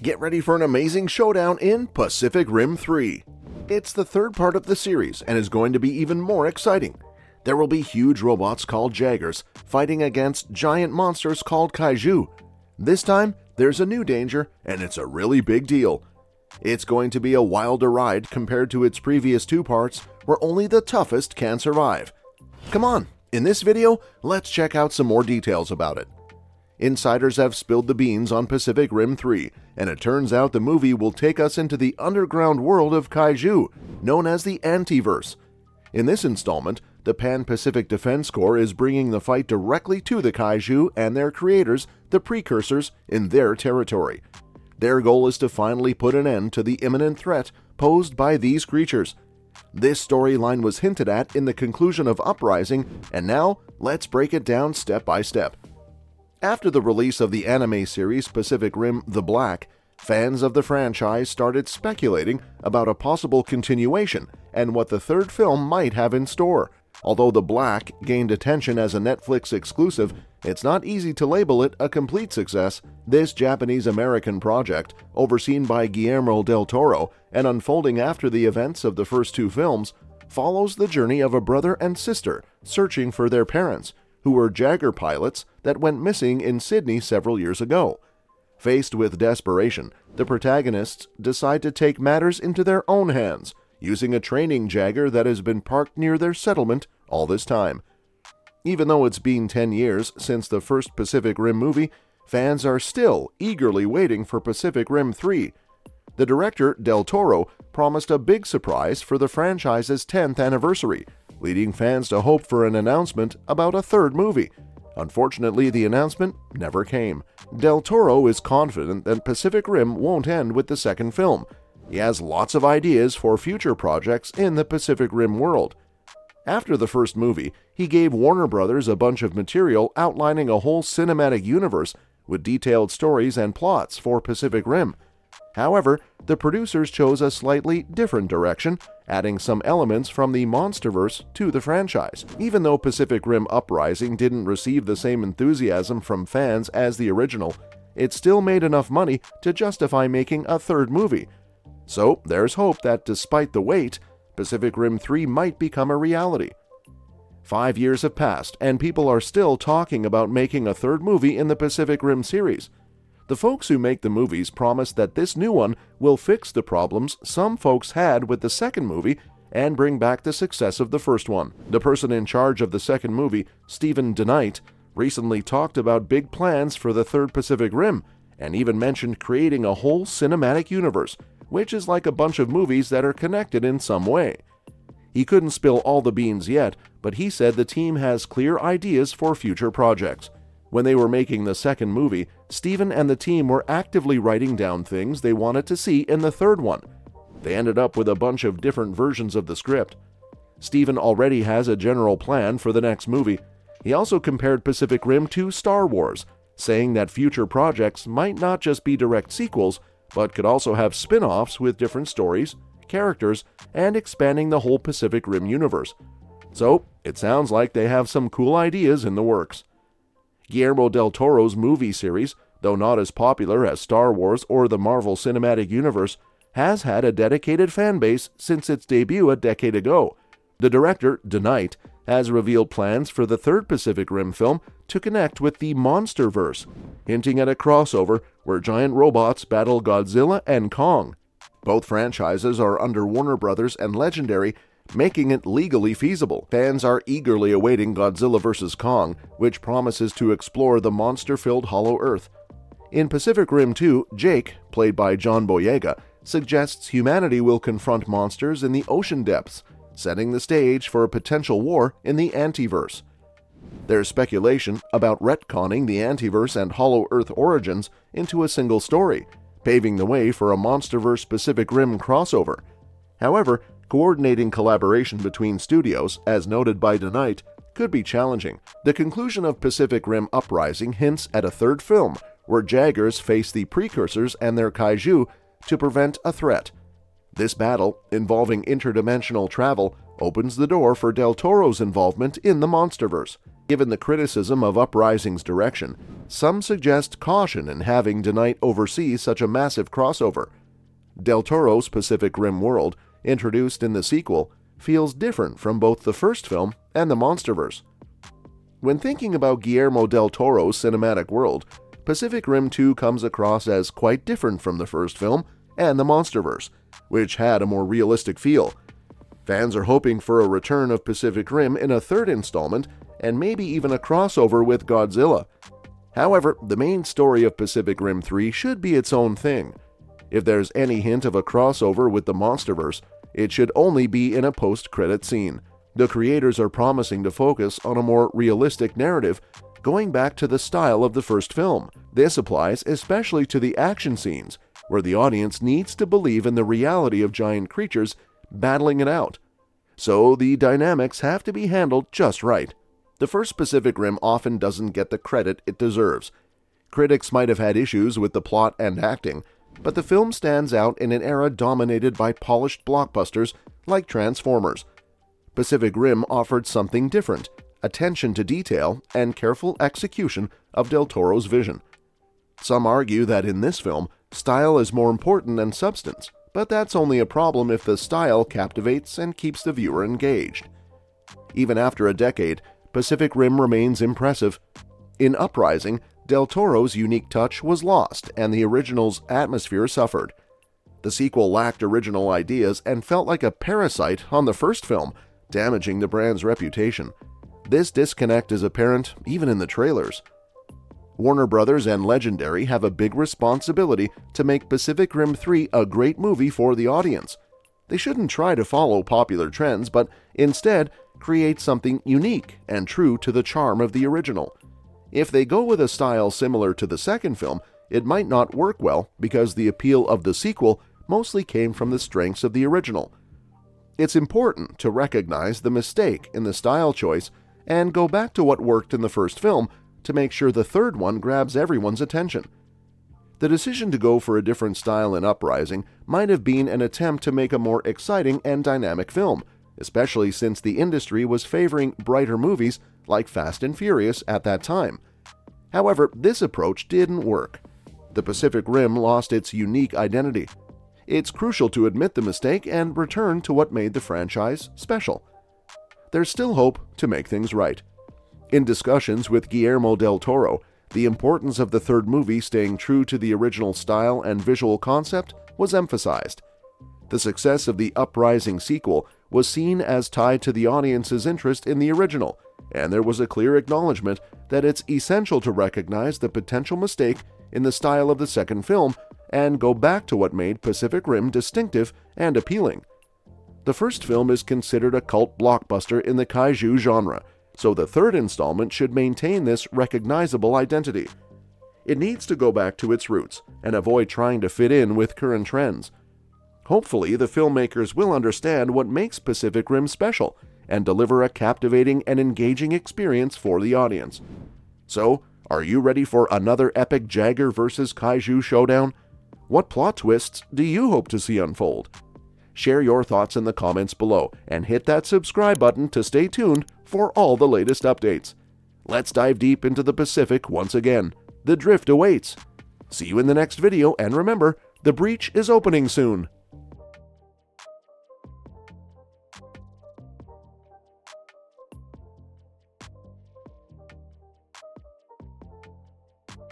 Get ready for an amazing showdown in Pacific Rim 3. It's the third part of the series and is going to be even more exciting. There will be huge robots called Jaegers fighting against giant monsters called Kaiju. This time, there's a new danger, and it's a really big deal. It's going to be a wilder ride compared to its previous two parts, where only the toughest can survive. Come on, in this video, let's check out some more details about it. Insiders have spilled the beans on Pacific Rim 3, and it turns out the movie will take us into the underground world of Kaiju, known as the Antiverse. In this installment, the Pan-Pacific Defense Corps is bringing the fight directly to the Kaiju and their creators, the Precursors, in their territory. Their goal is to finally put an end to the imminent threat posed by these creatures. This storyline was hinted at in the conclusion of Uprising, and now let's break it down step by step. After the release of the anime series Pacific Rim: The Black, fans of the franchise started speculating about a possible continuation and what the third film might have in store. Although The Black gained attention as a Netflix exclusive, it's not easy to label it a complete success. This Japanese-American project, overseen by Guillermo del Toro and unfolding after the events of the first two films, follows the journey of a brother and sister searching for their parents, who were Jaeger pilots that went missing in Sydney several years ago. Faced with desperation, the protagonists decide to take matters into their own hands, using a training Jaeger that has been parked near their settlement all this time. Even though it's been 10 years since the first Pacific Rim movie, fans are still eagerly waiting for Pacific Rim 3. The director, Del Toro, promised a big surprise for the franchise's 10th anniversary, leading fans to hope for an announcement about a third movie. Unfortunately, the announcement never came. Del Toro is confident that Pacific Rim won't end with the second film. He has lots of ideas for future projects in the Pacific Rim world. After the first movie, he gave Warner Brothers a bunch of material outlining a whole cinematic universe with detailed stories and plots for Pacific Rim. However, the producers chose a slightly different direction, adding some elements from the Monsterverse to the franchise. Even though Pacific Rim Uprising didn't receive the same enthusiasm from fans as the original, it still made enough money to justify making a third movie. So there's hope that despite the wait, Pacific Rim 3 might become a reality. 5 years have passed, and people are still talking about making a third movie in the Pacific Rim series. The folks who make the movies promise that this new one will fix the problems some folks had with the second movie and bring back the success of the first one. The person in charge of the second movie, Stephen DeKnight, recently talked about big plans for the third Pacific Rim and even mentioned creating a whole cinematic universe, which is like a bunch of movies that are connected in some way. He couldn't spill all the beans yet, but he said the team has clear ideas for future projects. When they were making the second movie, Stephen and the team were actively writing down things they wanted to see in the third one. They ended up with a bunch of different versions of the script. Stephen already has a general plan for the next movie. He also compared Pacific Rim to Star Wars, saying that future projects might not just be direct sequels, but could also have spin-offs with different stories, characters, and expanding the whole Pacific Rim universe. So, it sounds like they have some cool ideas in the works. Guillermo del Toro's movie series, though not as popular as Star Wars or the Marvel Cinematic Universe, has had a dedicated fan base since its debut a decade ago. The director, DeKnight, has revealed plans for the third Pacific Rim film to connect with the Monsterverse, hinting at a crossover where giant robots battle Godzilla and Kong. Both franchises are under Warner Brothers and Legendary, making it legally feasible. Fans are eagerly awaiting Godzilla vs. Kong, which promises to explore the monster-filled Hollow Earth. In Pacific Rim 2, Jake, played by John Boyega, suggests humanity will confront monsters in the ocean depths, setting the stage for a potential war in the Antiverse. There's speculation about retconning the Antiverse and Hollow Earth origins into a single story, paving the way for a Monsterverse Pacific Rim crossover. However, coordinating collaboration between studios, as noted by DeKnight, could be challenging. The conclusion of Pacific Rim Uprising hints at a third film, where Jaegers face the Precursors and their Kaiju to prevent a threat. This battle, involving interdimensional travel, opens the door for Del Toro's involvement in the Monsterverse. Given the criticism of Uprising's direction, some suggest caution in having DeKnight oversee such a massive crossover. Del Toro's Pacific Rim world, introduced in the sequel, feels different from both the first film and the Monsterverse. When thinking about Guillermo del Toro's cinematic world, Pacific Rim 2 comes across as quite different from the first film and the Monsterverse, which had a more realistic feel. Fans are hoping for a return of Pacific Rim in a third installment and maybe even a crossover with Godzilla. However, the main story of Pacific Rim 3 should be its own thing. If there's any hint of a crossover with the Monsterverse, it should only be in a post-credit scene. The creators are promising to focus on a more realistic narrative, going back to the style of the first film. This applies especially to the action scenes, where the audience needs to believe in the reality of giant creatures battling it out. So the dynamics have to be handled just right. The first Pacific Rim often doesn't get the credit it deserves. Critics might have had issues with the plot and acting, but the film stands out in an era dominated by polished blockbusters like Transformers. Pacific Rim offered something different: attention to detail and careful execution of Del Toro's vision. Some argue that in this film, style is more important than substance, but that's only a problem if the style captivates and keeps the viewer engaged. Even after a decade, Pacific Rim remains impressive. In Uprising, Del Toro's unique touch was lost and the original's atmosphere suffered. The sequel lacked original ideas and felt like a parasite on the first film, damaging the brand's reputation. This disconnect is apparent even in the trailers. Warner Brothers and Legendary have a big responsibility to make Pacific Rim 3 a great movie for the audience. They shouldn't try to follow popular trends, but instead create something unique and true to the charm of the original. If they go with a style similar to the second film, it might not work well because the appeal of the sequel mostly came from the strengths of the original. It's important to recognize the mistake in the style choice and go back to what worked in the first film to make sure the third one grabs everyone's attention. The decision to go for a different style in Uprising might have been an attempt to make a more exciting and dynamic film, especially since the industry was favoring brighter movies like Fast and Furious at that time. However, this approach didn't work. The Pacific Rim lost its unique identity. It's crucial to admit the mistake and return to what made the franchise special. There's still hope to make things right. In discussions with Guillermo del Toro, the importance of the third movie staying true to the original style and visual concept was emphasized. The success of the Uprising sequel was seen as tied to the audience's interest in the original, and there was a clear acknowledgement that it's essential to recognize the potential mistake in the style of the second film and go back to what made Pacific Rim distinctive and appealing. The first film is considered a cult blockbuster in the Kaiju genre, so the third installment should maintain this recognizable identity. It needs to go back to its roots and avoid trying to fit in with current trends. Hopefully, the filmmakers will understand what makes Pacific Rim special and deliver a captivating and engaging experience for the audience. So, are you ready for another epic Jaeger vs. Kaiju showdown? What plot twists do you hope to see unfold? Share your thoughts in the comments below and hit that subscribe button to stay tuned for all the latest updates. Let's dive deep into the Pacific once again. The drift awaits. See you in the next video, and remember, the breach is opening soon.